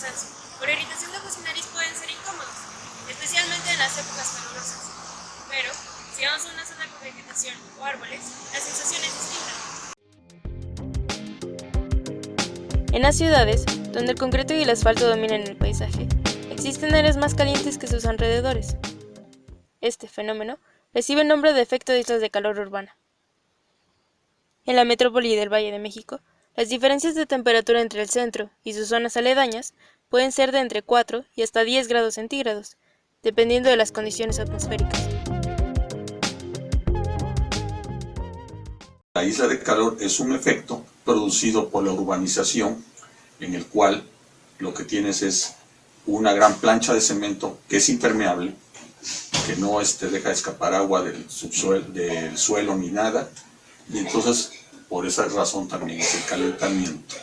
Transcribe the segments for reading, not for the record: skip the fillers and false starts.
cansancio. Por irritación de ojos y nariz pueden ser incómodos, especialmente en las épocas calurosas. Pero, si vamos a una zona con vegetación o árboles, la sensación es distinta. En las ciudades, donde el concreto y el asfalto dominan el paisaje, existen áreas más calientes que sus alrededores. Este fenómeno recibe el nombre de efecto de islas de calor urbana. En la metrópoli del Valle de México, las diferencias de temperatura entre el centro y sus zonas aledañas pueden ser de entre 4 y hasta 10 grados centígrados, dependiendo de las condiciones atmosféricas. La isla de calor es un efecto producido por la urbanización, en el cual lo que tienes es una gran plancha de cemento que es impermeable, que no deja escapar agua del suelo ni nada, y entonces por esa razón también es el calentamiento.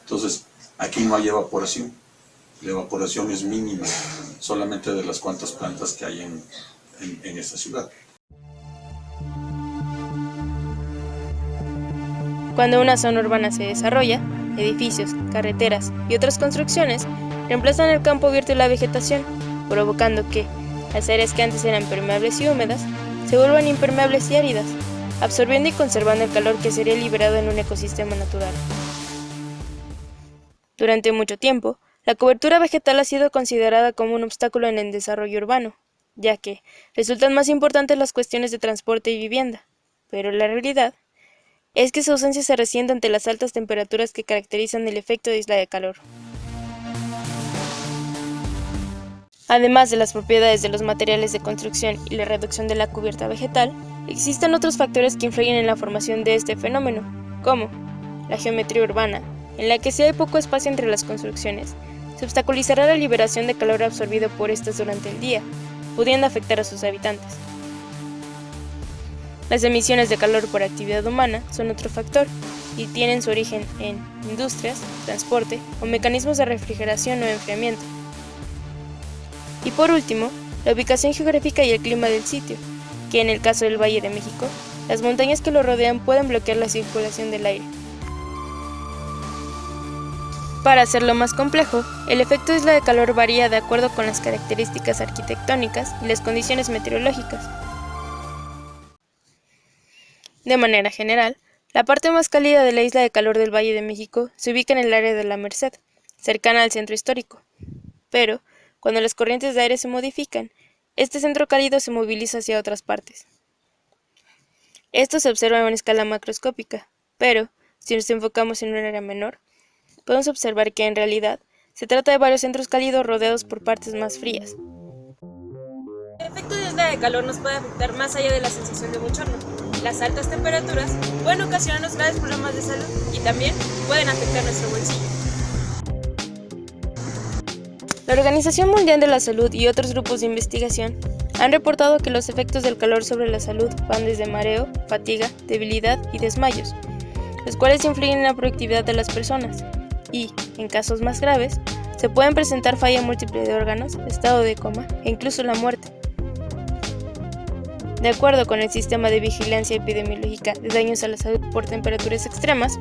Entonces aquí no hay evaporación, la evaporación es mínima, solamente de las cuantas plantas que hay en esta ciudad. Cuando una zona urbana se desarrolla, edificios, carreteras y otras construcciones reemplazan el campo abierto y la vegetación, provocando que las áreas que antes eran permeables y húmedas se vuelvan impermeables y áridas, absorbiendo y conservando el calor que sería liberado en un ecosistema natural. Durante mucho tiempo, la cobertura vegetal ha sido considerada como un obstáculo en el desarrollo urbano, ya que resultan más importantes las cuestiones de transporte y vivienda, pero la realidad es que su ausencia se resiente ante las altas temperaturas que caracterizan el efecto de isla de calor. Además de las propiedades de los materiales de construcción y la reducción de la cubierta vegetal, existen otros factores que influyen en la formación de este fenómeno, como la geometría urbana, en la que si hay poco espacio entre las construcciones, se obstaculizará la liberación de calor absorbido por estas durante el día, pudiendo afectar a sus habitantes. Las emisiones de calor por actividad humana son otro factor y tienen su origen en industrias, transporte o mecanismos de refrigeración o enfriamiento. Y por último, la ubicación geográfica y el clima del sitio, que en el caso del Valle de México, las montañas que lo rodean pueden bloquear la circulación del aire. Para hacerlo más complejo, el efecto isla de calor varía de acuerdo con las características arquitectónicas y las condiciones meteorológicas. De manera general, la parte más cálida de la isla de calor del Valle de México se ubica en el área de la Merced, cercana al centro histórico. Pero, cuando las corrientes de aire se modifican, este centro cálido se moviliza hacia otras partes. Esto se observa a una escala macroscópica, pero, si nos enfocamos en un área menor, podemos observar que en realidad se trata de varios centros cálidos rodeados por partes más frías. El efecto de isla de calor nos puede afectar más allá de la sensación de bochorno. Las altas temperaturas pueden ocasionarnos graves problemas de salud y también pueden afectar nuestro bolsillo. La Organización Mundial de la Salud y otros grupos de investigación han reportado que los efectos del calor sobre la salud van desde mareo, fatiga, debilidad y desmayos, los cuales influyen en la productividad de las personas y, en casos más graves, se pueden presentar falla múltiple de órganos, estado de coma e incluso la muerte. De acuerdo con el Sistema de Vigilancia Epidemiológica de Daños a la Salud por Temperaturas Extremas,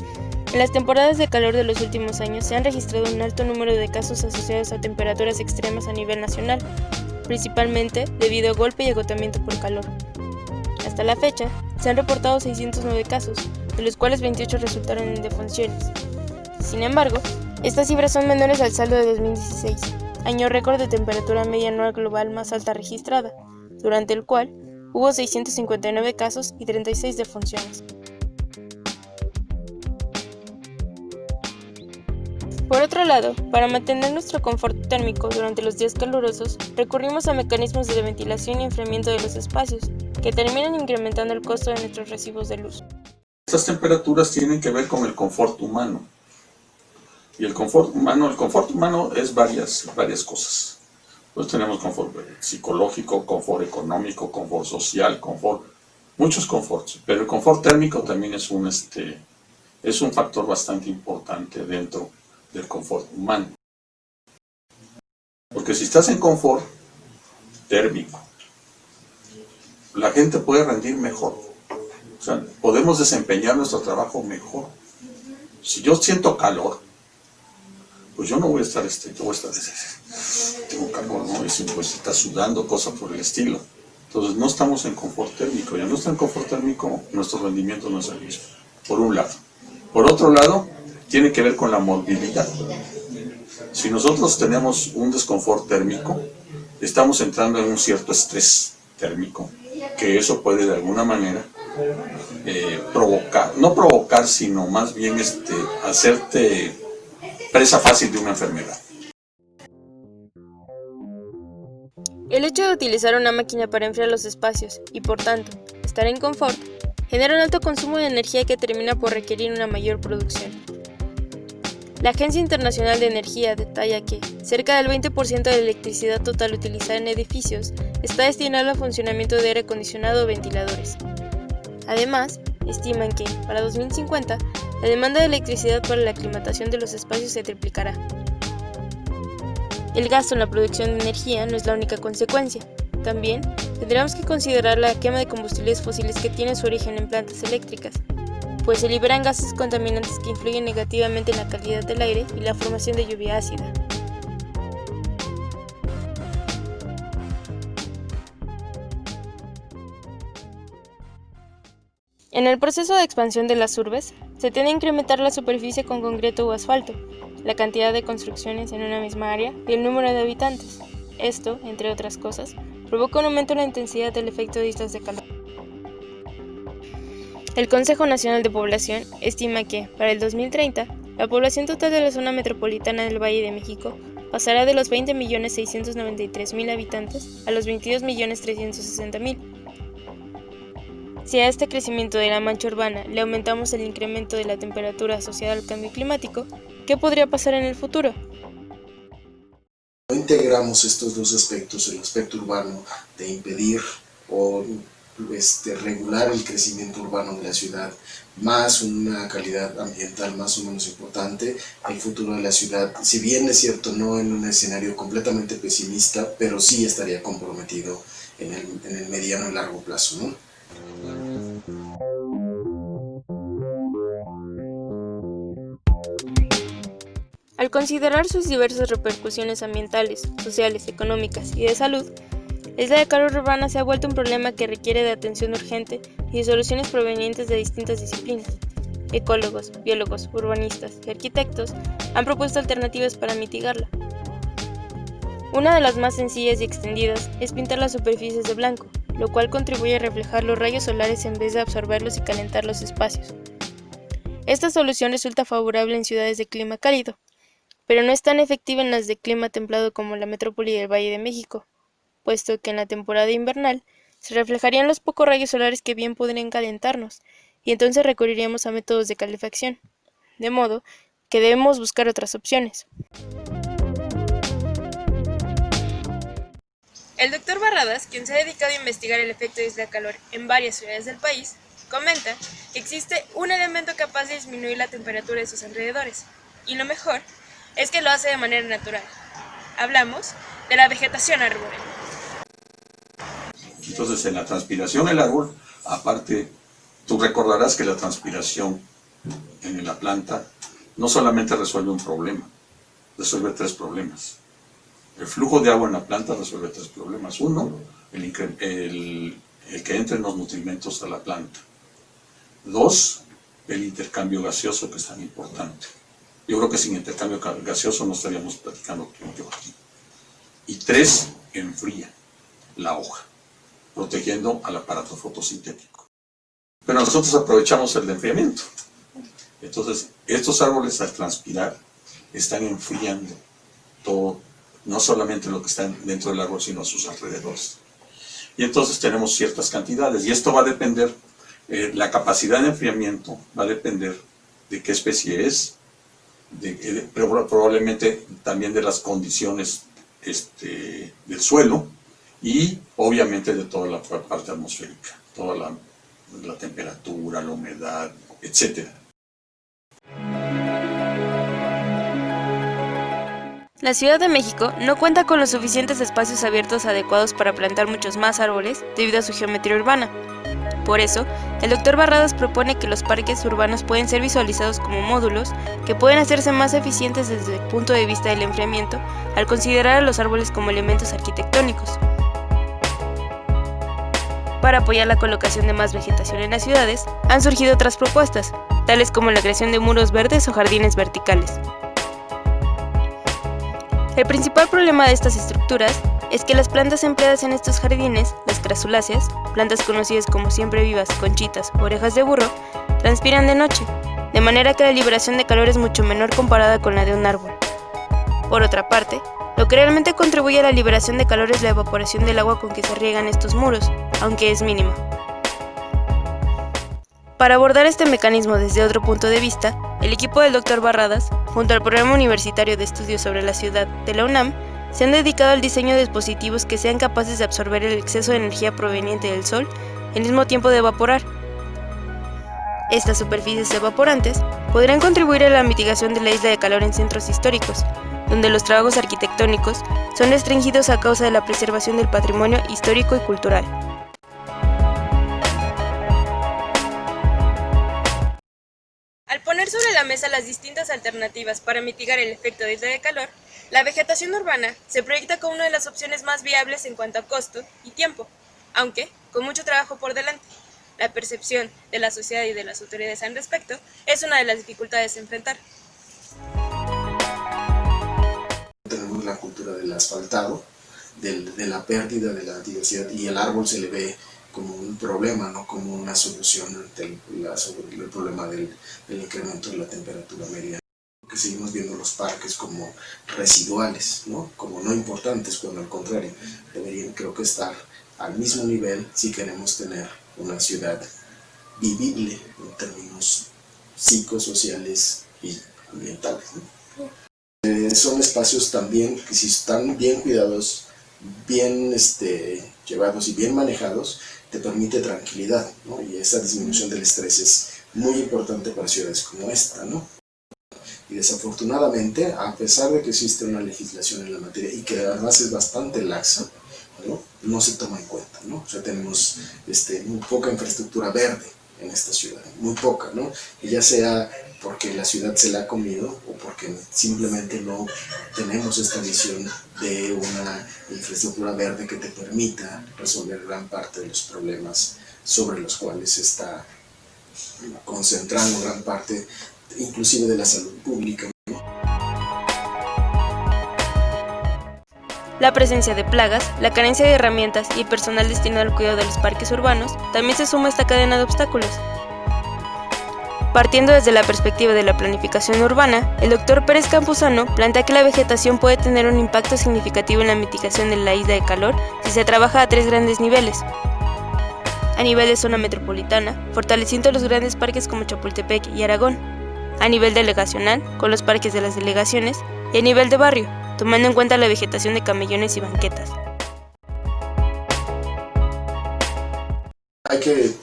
en las temporadas de calor de los últimos años se han registrado un alto número de casos asociados a temperaturas extremas a nivel nacional, principalmente debido a golpe y agotamiento por calor. Hasta la fecha, se han reportado 609 casos, de los cuales 28 resultaron en defunciones. Sin embargo, estas cifras son menores al saldo de 2016, año récord de temperatura media anual global más alta registrada, durante el cual hubo 659 casos y 36 defunciones. Por otro lado, para mantener nuestro confort térmico durante los días calurosos, recurrimos a mecanismos de ventilación y enfriamiento de los espacios, que terminan incrementando el costo de nuestros recibos de luz. Estas temperaturas tienen que ver con el confort humano. Y el confort humano es varias cosas. Pues tenemos confort psicológico, confort económico, confort social, muchos conforts. Pero el confort térmico también es un factor bastante importante dentro del confort humano. Porque si estás en confort térmico, la gente puede rendir mejor. O sea, podemos desempeñar nuestro trabajo mejor. Si yo siento calor, pues yo no voy a estar, yo voy a estar, tengo calor, ¿no? Y pues está sudando, cosas por el estilo. Entonces no estamos en confort térmico, ya no está en confort térmico, nuestro rendimiento no es el mismo, por un lado. Por otro lado, tiene que ver con la movilidad. Si nosotros tenemos un desconfort térmico, estamos entrando en un cierto estrés térmico, que eso puede de alguna manera provocar, no provocar, sino más bien hacerte presa fácil de una enfermedad. El hecho de utilizar una máquina para enfriar los espacios y, por tanto, estar en confort, genera un alto consumo de energía que termina por requerir una mayor producción. La Agencia Internacional de Energía detalla que cerca del 20% de la electricidad total utilizada en edificios está destinada al funcionamiento de aire acondicionado o ventiladores. Además, estiman que, para 2050, la demanda de electricidad para la aclimatación de los espacios se triplicará. El gasto en la producción de energía no es la única consecuencia. También tendremos que considerar la quema de combustibles fósiles que tiene su origen en plantas eléctricas, pues se liberan gases contaminantes que influyen negativamente en la calidad del aire y la formación de lluvia ácida. En el proceso de expansión de las urbes, se tiende a incrementar la superficie con concreto o asfalto, la cantidad de construcciones en una misma área y el número de habitantes. Esto, entre otras cosas, provoca un aumento en la intensidad del efecto de islas de calor. El Consejo Nacional de Población estima que, para el 2030, la población total de la zona metropolitana del Valle de México pasará de los 20.693.000 habitantes a los 22.360.000. Si a este crecimiento de la mancha urbana le aumentamos el incremento de la temperatura asociada al cambio climático, ¿qué podría pasar en el futuro? No integramos estos dos aspectos, el aspecto urbano de impedir o regular el crecimiento urbano de la ciudad, más una calidad ambiental más o menos importante, el futuro de la ciudad, si bien es cierto, no en un escenario completamente pesimista, pero sí estaría comprometido en el mediano y largo plazo, ¿no? Al considerar sus diversas repercusiones ambientales, sociales, económicas y de salud, la isla de calor urbana se ha vuelto un problema que requiere de atención urgente y de soluciones provenientes de distintas disciplinas. Ecólogos, biólogos, urbanistas y arquitectos han propuesto alternativas para mitigarla. Una de las más sencillas y extendidas es pintar las superficies de blanco, lo cual contribuye a reflejar los rayos solares en vez de absorberlos y calentar los espacios. Esta solución resulta favorable en ciudades de clima cálido, pero no es tan efectiva en las de clima templado como la metrópoli del Valle de México, puesto que en la temporada invernal se reflejarían los pocos rayos solares que bien podrían calentarnos, y entonces recurriríamos a métodos de calefacción, de modo que debemos buscar otras opciones. El doctor Barradas, quien se ha dedicado a investigar el efecto de isla de calor en varias ciudades del país, comenta que existe un elemento capaz de disminuir la temperatura de sus alrededores, y lo mejor es que lo hace de manera natural. Hablamos de la vegetación arbórea. Entonces, en la transpiración del árbol, aparte, tú recordarás que la transpiración en la planta no solamente resuelve un problema, resuelve tres problemas. El flujo de agua en la planta resuelve tres problemas. Uno, el que entren los nutrimentos a la planta. Dos, el intercambio gaseoso, que es tan importante. Yo creo que sin intercambio gaseoso no estaríamos platicando tú y yo aquí. Y tres, enfría la hoja, protegiendo al aparato fotosintético. Pero nosotros aprovechamos el enfriamiento. Entonces, estos árboles al transpirar están enfriando todo, no solamente lo que está dentro del árbol, sino a sus alrededores. Y entonces tenemos ciertas cantidades, y esto va a depender, la capacidad de enfriamiento va a depender de qué especie es, probablemente también de las condiciones del suelo, y obviamente de toda la parte atmosférica, toda la temperatura, la humedad, etc. La Ciudad de México no cuenta con los suficientes espacios abiertos adecuados para plantar muchos más árboles debido a su geometría urbana. Por eso, el Dr. Barradas propone que los parques urbanos pueden ser visualizados como módulos que pueden hacerse más eficientes desde el punto de vista del enfriamiento al considerar a los árboles como elementos arquitectónicos. Para apoyar la colocación de más vegetación en las ciudades, han surgido otras propuestas, tales como la creación de muros verdes o jardines verticales. El principal problema de estas estructuras es que las plantas empleadas en estos jardines, las crasuláceas, plantas conocidas como siempre vivas, conchitas o orejas de burro, transpiran de noche, de manera que la liberación de calor es mucho menor comparada con la de un árbol. Por otra parte, lo que realmente contribuye a la liberación de calor es la evaporación del agua con que se riegan estos muros, aunque es mínima. Para abordar este mecanismo desde otro punto de vista, el equipo del Dr. Barradas, junto al Programa Universitario de Estudios sobre la Ciudad de la UNAM, se han dedicado al diseño de dispositivos que sean capaces de absorber el exceso de energía proveniente del sol y al mismo tiempo de evaporar. Estas superficies evaporantes podrían contribuir a la mitigación de la isla de calor en centros históricos, donde los trabajos arquitectónicos son restringidos a causa de la preservación del patrimonio histórico y cultural. Al poner sobre la mesa las distintas alternativas para mitigar el efecto de isla de calor, la vegetación urbana se proyecta como una de las opciones más viables en cuanto a costo y tiempo, aunque con mucho trabajo por delante. La percepción de la sociedad y de las autoridades al respecto es una de las dificultades a enfrentar. Tenemos la cultura del asfaltado, de la pérdida de la diversidad, y el árbol se le ve como un problema, no como una solución ante el problema del incremento de la temperatura media. Que seguimos viendo los parques como residuales, ¿no? Como no importantes, cuando al contrario deberían, creo que, estar al mismo nivel si queremos tener una ciudad vivible en términos psicosociales y ambientales, ¿no? Son espacios también que, si están bien cuidados, bien llevados y bien manejados, te permite tranquilidad, ¿no? Y esa disminución del estrés es muy importante para ciudades como esta, ¿no? Y desafortunadamente, a pesar de que existe una legislación en la materia y que además es bastante laxa, no se toma en cuenta, ¿no? O sea, tenemos muy poca infraestructura verde en esta ciudad, muy poca, ¿no? Y ya sea porque la ciudad se la ha comido o porque simplemente no tenemos esta visión de una infraestructura verde que te permita resolver gran parte de los problemas sobre los cuales se está concentrando gran parte, inclusive de la salud pública. La presencia de plagas, la carencia de herramientas y el personal destinado al cuidado de los parques urbanos también se suma a esta cadena de obstáculos. Partiendo desde la perspectiva de la planificación urbana, el Dr. Pérez Campuzano plantea que la vegetación puede tener un impacto significativo en la mitigación de la isla de calor si se trabaja a tres grandes niveles. A nivel de zona metropolitana, fortaleciendo los grandes parques como Chapultepec y Aragón. A nivel delegacional, con los parques de las delegaciones. Y a nivel de barrio, tomando en cuenta la vegetación de camellones y banquetas. Hay que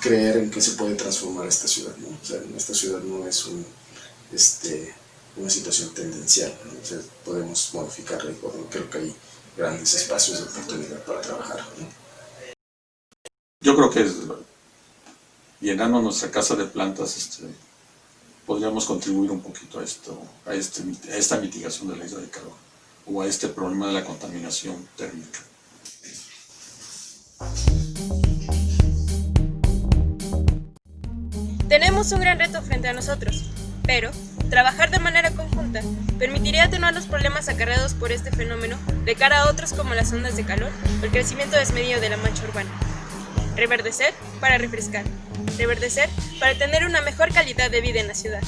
creer en que se puede transformar esta ciudad, ¿no? O sea, esta ciudad no es una situación tendencial, ¿no? O sea, podemos modificarla y creo que hay grandes espacios de oportunidad para trabajar, ¿no? Yo creo que llenando nuestra casa de plantas, podríamos contribuir un poquito a esta mitigación de la isla de calor o a este problema de la contaminación térmica. Tenemos un gran reto frente a nosotros, pero trabajar de manera conjunta permitiría atenuar los problemas acarreados por este fenómeno de cara a otros como las ondas de calor o el crecimiento desmedido de la mancha urbana. Reverdecer para refrescar. Reverdecer para tener una mejor calidad de vida en la ciudad.